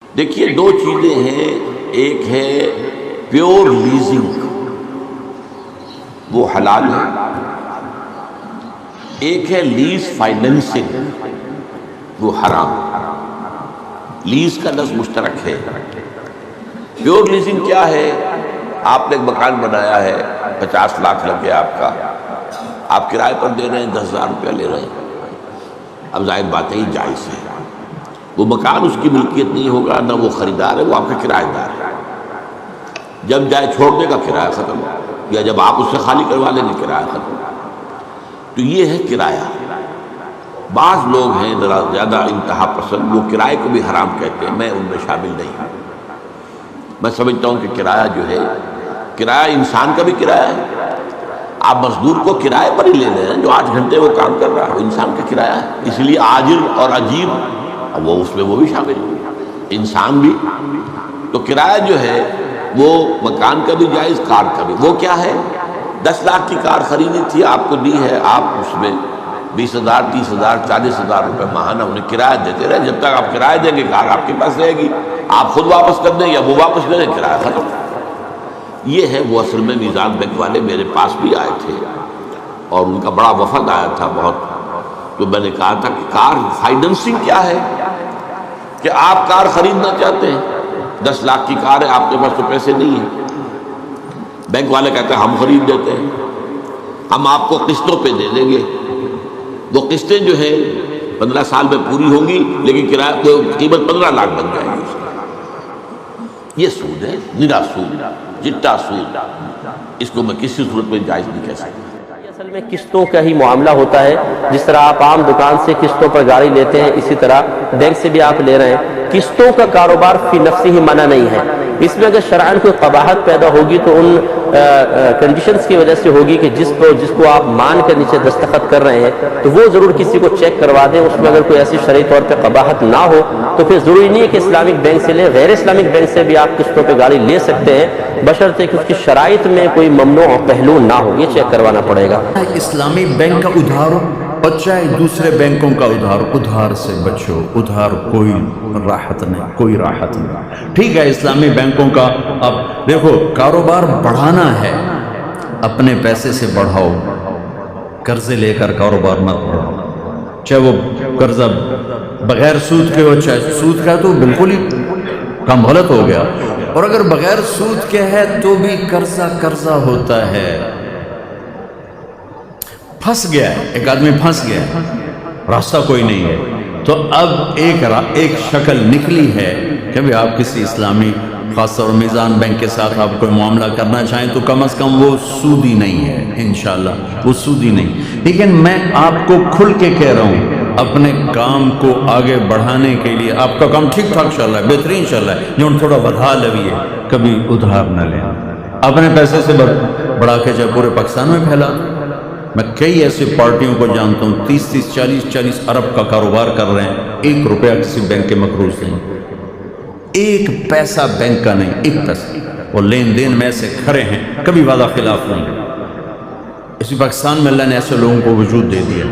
دیکھیے دو چیزیں ہیں، ایک ہے پیور لیزنگ، وہ حلال ہے، ایک ہے لیز فائننسنگ، وہ حرام۔ لیز کا لفظ مشترک ہے۔ پیور لیزنگ کیا ہے؟ آپ نے ایک مکان بنایا ہے، 50 لاکھ لگ گیا آپ کا، آپ کرائے پر دے رہے ہیں، 10,000 روپیہ لے رہے ہیں۔ اب ظاہر بات ہے یہ جائز ہے، وہ مکان اس کی ملکیت نہیں ہوگا، نہ وہ خریدار ہے، وہ آپ کا کرایہ دار ہے۔ جب جائے چھوڑنے کا کرایہ ختم، یا جب آپ اس سے خالی کروا لیں گے کرایہ ختم۔ تو یہ ہے کرایہ۔ بعض لوگ ہیں ذرا زیادہ انتہا پسند، وہ کرائے کو بھی حرام کہتے ہیں، میں ان میں شامل نہیں ہوں۔ میں سمجھتا ہوں کہ کرایہ جو ہے، کرایہ انسان کا بھی کرایہ ہے۔ آپ مزدور کو کرائے پر ہی لے لیں، جو 8 گھنٹے وہ کام کر رہا ہے وہ انسان کا کرایہ ہے۔ اس لیے عاجل اور عجیب وہ اس میں وہ بھی شامل ہے، انسان بھی۔ تو کرایہ جو ہے وہ مکان کا بھی جائز، کار کا بھی۔ وہ کیا ہے؟ 10 لاکھ کی کار خریدی تھی، آپ کو دی ہے، آپ اس میں 20,000 30,000 40,000 روپے ماہانہ انہیں کرایہ دیتے رہے۔ جب تک آپ کرایہ دیں گے کار آپ کے پاس رہے گی، آپ خود واپس کر دیں یا وہ واپس لے لیں، کرایہ ختم۔ یہ ہے وہ اصل میں میزان بینک والے میرے پاس بھی آئے تھے اور ان کا بڑا وفد آیا تھا بہت۔ تو میں نے کہا تھا کہ کار فائننسنگ کیا ہے؟ کہ آپ کار خریدنا چاہتے ہیں، 10 لاکھ کی کار ہے، آپ کے پاس تو پیسے نہیں ہیں، بینک والے کہتے ہیں ہم خرید دیتے ہیں، ہم آپ کو قسطوں پہ دے دیں گے۔ وہ قسطیں جو ہیں 15 سال میں پوری ہوں گی، لیکن کرایہ کو قیمت 15 لاکھ بن جائے گی۔ یہ سود ہے، نرا سود، چٹا سود۔ اس کو میں کسی صورت میں جائز نہیں کہہ سکتا۔ اصل میں قسطوں کا ہی معاملہ ہوتا ہے۔ جس طرح آپ عام دکان سے قسطوں پر گاڑی لیتے ہیں، اسی طرح بینک سے بھی آپ لے رہے ہیں۔ قسطوں کا کاروبار فی نفسی ہی منع نہیں ہے۔ اس میں اگر شرعاً کوئی قباحت پیدا ہوگی تو ان کنڈیشنز کی وجہ سے ہوگی کہ جس کو آپ مان کر نیچے دستخط کر رہے ہیں تو وہ ضرور کسی کو چیک کروا دیں۔ اس میں اگر کوئی ایسی شرعی طور پہ قباحت نہ ہو تو پھر ضروری نہیں ہے کہ اسلامک بینک سے لیں، غیر اسلامک بینک سے بھی آپ قسطوں پہ گاڑی لے سکتے ہیں، بشرطے کہ اس کی شرائط میں کوئی ممنوع پہلو نہ ہو۔ یہ چیک کروانا پڑے گا۔ اسلامی بینک کا ادھار اور چاہے دوسرے بینکوں کا ادھار، ادھار سے بچو۔ ادھار کوئی راحت نہیں، کوئی راحت نہیں۔ ٹھیک ہے اسلامی بینکوں کا، اب دیکھو کاروبار بڑھانا ہے، اپنے پیسے سے بڑھاؤ، قرضے لے کر کاروبار مت بڑھاؤ۔ چاہے وہ قرضہ بغیر سود کے ہو، چاہے سود کا ہے تو بالکل ہی کام غلط ہو گیا، اور اگر بغیر سود کے ہے تو بھی قرضہ ہوتا ہے۔ پھنس گیا ہے، ایک آدمی پھنس گیا ہے، راستہ کوئی نہیں ہے، تو اب ایک شکل نکلی ہے کہ بھی آپ کسی اسلامی خاص طور میزان بینک کے ساتھ آپ کوئی معاملہ کرنا چاہیں تو کم از کم وہ سودی نہیں ہے، انشاءاللہ وہ سودی نہیں۔ لیکن میں آپ کو کھل کے کہہ رہا ہوں، اپنے کام کو آگے بڑھانے کے لیے آپ کا کام ٹھیک ٹھاک چل رہا ہے، بہترین چل رہا ہے، جو تھوڑا بڑھا لویے، کبھی ادھار نہ لیں، اپنے پیسے سے بڑھا کے چاہے پورے پاکستان میں پھیلا دیں۔ میں کئی ایسی پارٹیوں کو جانتا ہوں 30 40 ارب کا کاروبار کر رہے ہیں، 1 روپیہ کسی بینک کے مقروض نہیں، 1 پیسہ بینک کا نہیں، 1 پیسہ۔ وہ لین دین میں ایسے کھڑے ہیں، کبھی وعدہ خلاف نہیں۔ اسی پاکستان میں اللہ نے ایسے لوگوں کو وجود دے دیا۔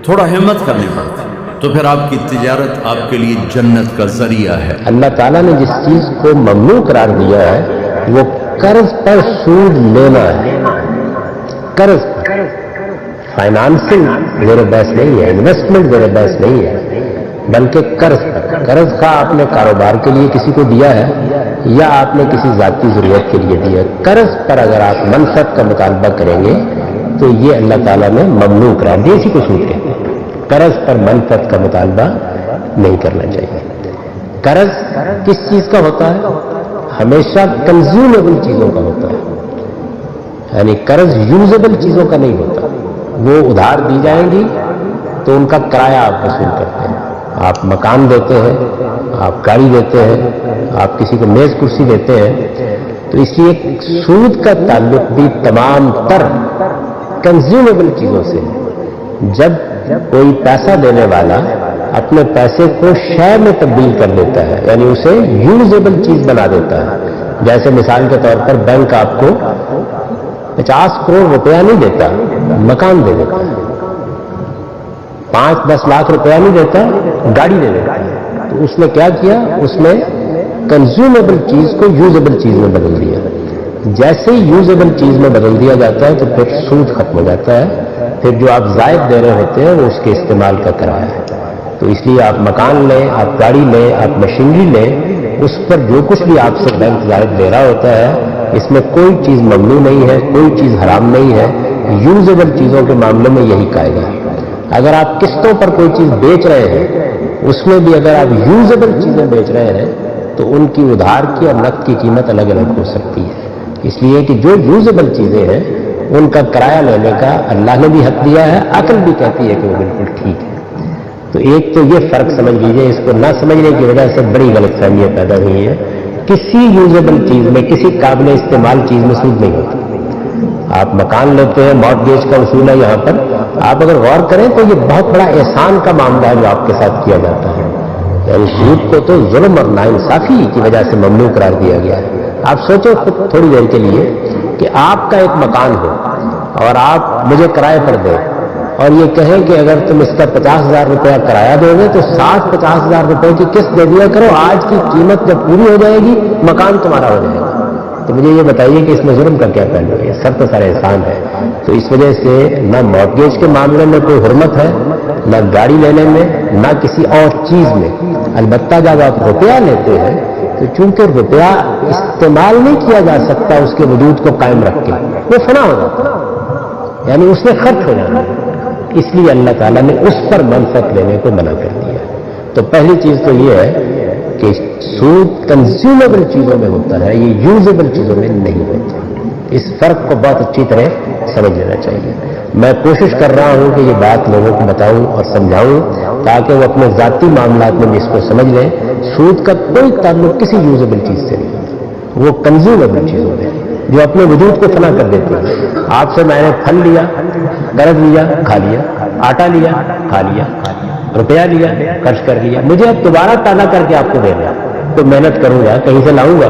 تھوڑا ہمت کرنی پڑتی، تو پھر آپ کی تجارت آپ کے لیے جنت کا ذریعہ ہے۔ اللہ تعالیٰ نے جس چیز کو ممنوع قرار دیا ہے وہ قرض پر سود لینا ہے۔ قرض پر فائنانسنگ زیر بحث نہیں ہے، انویسٹمنٹ زیر بحث نہیں ہے، بلکہ قرض پر۔ قرض کا آپ نے کاروبار کے لیے کسی کو دیا ہے یا آپ نے کسی ذاتی ضرورت کے لیے دیا ہے، قرض پر اگر آپ منفعت کا مطالبہ کریں گے تو یہ اللہ تعالیٰ نے ممنوع قرار دیا، اسی کو سود کہتے ہیں۔ قرض پر منفعت کا مطالبہ نہیں کرنا چاہیے۔ قرض کس چیز کا ہوتا ہے؟ ہمیشہ کنزیومیبل چیزوں کا ہوتا ہے، یعنی قرض یوزیبل چیزوں کا نہیں ہوتا۔ وہ ادھار دی جائیں گی تو ان کا کرایہ آپ وصول کرتے ہیں، آپ مکان دیتے ہیں، آپ گاڑی دیتے ہیں، آپ کسی کو میز کرسی دیتے ہیں، تو اس لیے سود کا تعلق بھی تمام تر کنزیومیبل چیزوں سے ہے۔ جب کوئی پیسہ دینے والا اپنے پیسے کو شے میں تبدیل کر دیتا ہے، یعنی اسے یوزیبل چیز بنا دیتا ہے، جیسے مثال کے طور پر بینک آپ کو 50 کروڑ روپیہ نہیں دیتا، مکان دے دیتا ہے، 5-10 لاکھ روپیہ نہیں دیتا، گاڑی دے دیتا ہے۔ تو اس نے کیا کیا؟ اس نے کنزیومیبل چیز کو یوزیبل چیز میں بدل دیا. جیسے ہی یوزیبل چیز میں بدل دیا جاتا ہے تو پھر سود ختم ہو جاتا ہے. پھر جو آپ زائد دے رہے ہوتے ہیں وہ اس کے استعمال کا کرایہ ہے. تو اس لیے آپ مکان لیں, آپ گاڑی لیں, آپ مشینری لیں, اس پر جو کچھ بھی آپ سے بینک زائد دے رہا ہوتا ہے اس میں کوئی چیز ممنوع نہیں ہے, کوئی چیز حرام نہیں ہے. یوزیبل چیزوں کے معاملے میں یہی قاعدہ ہے. اگر آپ قسطوں پر کوئی چیز بیچ رہے ہیں اس میں بھی اگر آپ یوزیبل چیزیں بیچ رہے ہیں تو ان کی ادھار کی اور نقد کی قیمت الگ الگ ہو سکتی ہے. اس لیے کہ جو یوزیبل چیزیں ہیں ان کا کرایہ لینے کا اللہ نے بھی حق دیا ہے, عقل بھی کہتی ہے کہ وہ بالکل ٹھیک ہے. تو ایک تو یہ فرق سمجھ لیجئے, اس کو نہ سمجھنے کی وجہ سے بڑی غلط فہمیاں پیدا ہوئی ہیں. کسی یوزیبل چیز میں, کسی قابل استعمال چیز میں سود نہیں ہوتا. آپ مکان لیتے ہیں, مارگیج کا اصول ہے یہاں پر, آپ اگر غور کریں تو یہ بہت بڑا احسان کا معاملہ ہے جو آپ کے ساتھ کیا جاتا ہے. یعنی سود کو تو ظلم اور ناانصافی کی وجہ سے ممنوع قرار دیا گیا ہے. آپ سوچو خود تھوڑی دیر کے لیے کہ آپ کا ایک مکان ہو اور آپ مجھے کرائے پر دیں اور یہ کہیں کہ اگر تم اس کا 50,000 روپیہ کرایہ دو گے تو 50,000 روپے کی قسط دے دیا کرو, آج کی قیمت جب پوری ہو جائے گی مکان تمہارا ہو جائے گا. تو مجھے یہ بتائیے کہ اس میں ظلم کا کیا پہلو ہے؟ سر تو سارے احسان ہے. تو اس وجہ سے نہ مارگیج کے معاملے میں کوئی حرمت ہے, نہ گاڑی لینے میں, نہ کسی اور چیز میں. البتہ جب آپ روپیہ لیتے ہیں تو چونکہ روپیہ استعمال نہیں کیا جا سکتا اس کے وجود کو قائم رکھ کے, وہ فنا ہو جاتا ہے, یعنی اس میں خرچ ہو جانا ہے. اس لیے اللہ تعالیٰ نے اس پر منفعت لینے کو منع کر دیا. تو پہلی چیز تو یہ ہے کہ سود کنزیومیبل چیزوں میں ہوتا ہے, یہ یوزیبل چیزوں میں نہیں ہوتا. اس فرق کو بہت اچھی طرح سمجھ لینا چاہیے. میں کوشش کر رہا ہوں کہ یہ بات لوگوں کو بتاؤں اور سمجھاؤں تاکہ وہ اپنے ذاتی معاملات میں بھی اس کو سمجھ لیں. سود کا کوئی تعلق کسی یوزیبل چیز سے نہیں ہوتا, وہ کنزیومیبل چیزوں میں جو اپنے وجود کو فنا کر دیتے ہیں. آپ سے میں نے پھل لیا, قرض لیا, کھا لیا, آٹا لیا, کھا لیا, روپیہ لیا, خرچ کر لیا, مجھے اب دوبارہ تازہ کر کے آپ کو دینا, تو محنت کروں گا, کہیں سے لاؤں گا.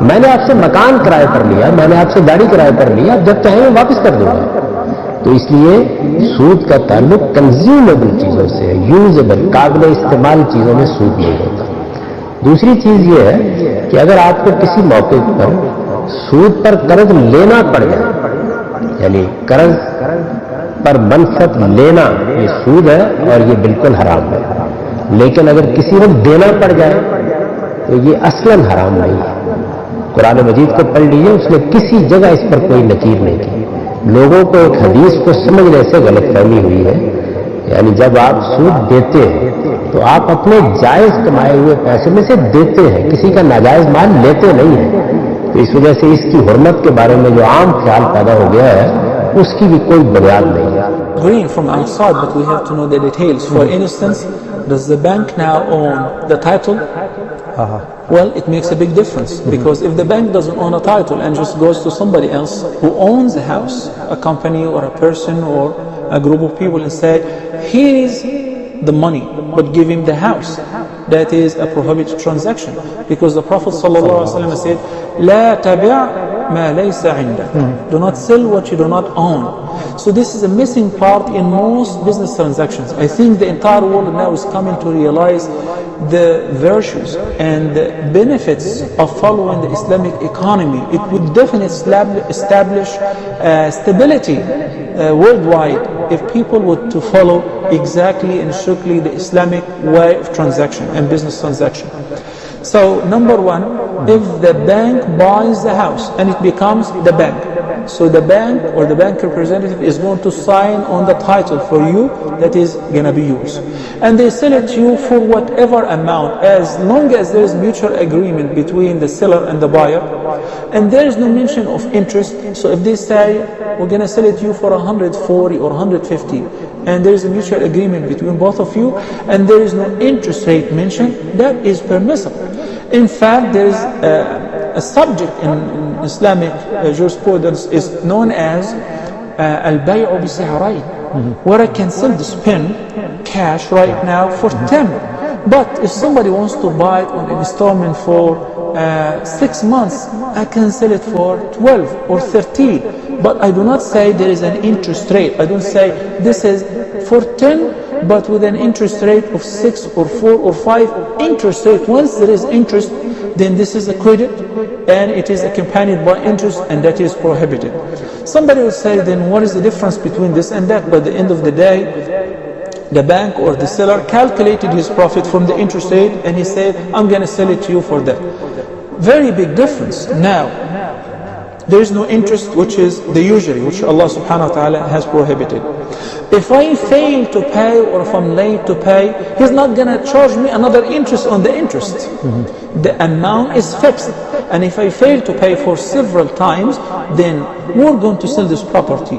میں نے آپ سے مکان کرائے پر لیا, میں نے آپ سے گاڑی کرائے پر لیا, اب جب چاہیں واپس کر دوں گا. تو اس لیے سود کا تعلق کنزیومیبل چیزوں سے ہے, یوزیبل قابل استعمال چیزوں میں سود نہیں ہوتا. دوسری چیز یہ ہے کہ اگر آپ کو کسی موقع پر سود پر قرض لینا پڑ جائے, یعنی قرض پر منفعت لینا یہ سود ہے اور یہ بالکل حرام ہے. لیکن اگر کسی وقت دینا پڑ جائے تو یہ اصلاً حرام نہیں ہے. قرآن مجید کو پڑھ لیجیے, اس نے کسی جگہ اس پر کوئی نکیر نہیں کی. لوگوں کو ایک حدیث کو سمجھنے سے غلط فہمی ہوئی ہے. یعنی جب آپ سود دیتے ہیں تو آپ اپنے جائز کمائے ہوئے پیسے میں سے دیتے ہیں, کسی کا ناجائز مال لیتے نہیں ہیں. تو اس وجہ سے اس کی حرمت کے بارے میں جو عام خیال پیدا ہو گیا ہے اس کی بھی کوئی بنیاد نہیں ہے. Green from outside, but we have to know the details. For instance, does the bank now own the title? Well, it makes a big difference, because if the bank doesn't own a title and just goes to somebody else who owns a house, a company or a person or a group of people, and say, here is the money, but give him the house, that is a prohibited transaction, because the Prophet ﷺ said, لا تبع ما ليس عندك. Do not sell what you do not own. So this is a missing part in most business transactions. I think the entire world now is coming to realize the virtues and the benefits of following the Islamic economy. It would definitely establish stability worldwide if people would to follow exactly and strictly the Islamic way of transaction and business transaction. So number one, if the bank buys the house and it becomes the bank, so the bank or the bank representative is going to sign on the title for you that is going to be yours, and they sell it to you for whatever amount, as long as there is mutual agreement between the seller and the buyer, and there is no mention of interest. So if they say we're going to sell it to you for 140 or 150, and there is a mutual agreement between both of you, and there is no interest rate mentioned, that is permissible. In fact, there is a subject in Islamic jurisprudence is known as al-bay'u bi-si'rayn, where I can sell this pen cash right now for 10, but if somebody wants to buy it on an installment for 6 months, I can sell it for 12 or 13. But I do not say there is an interest rate. I don't say this is for 10, but with an interest rate of 6 or 4 or 5 interest rate. Once there is interest, then this is a credit, and it is accompanied by interest, and that is prohibited. Somebody will say, then what is the difference between this and that? But at the end of the day, the bank or the seller calculated his profit from the interest rate, and he said, I'm going to sell it to you for that. Very big difference. Now, there is no interest, which is the usury, which Allah subhanahu wa ta'ala has prohibited. If I fail to pay, or if I'm late to pay, He's not going to charge me another interest on the interest. The amount is fixed. And if I fail to pay for several times, then we're going to sell this property.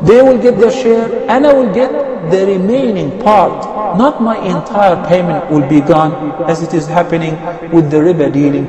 They will get their share, and I will get the remaining part. Not my entire payment will be gone, as it is happening with the riba dealing.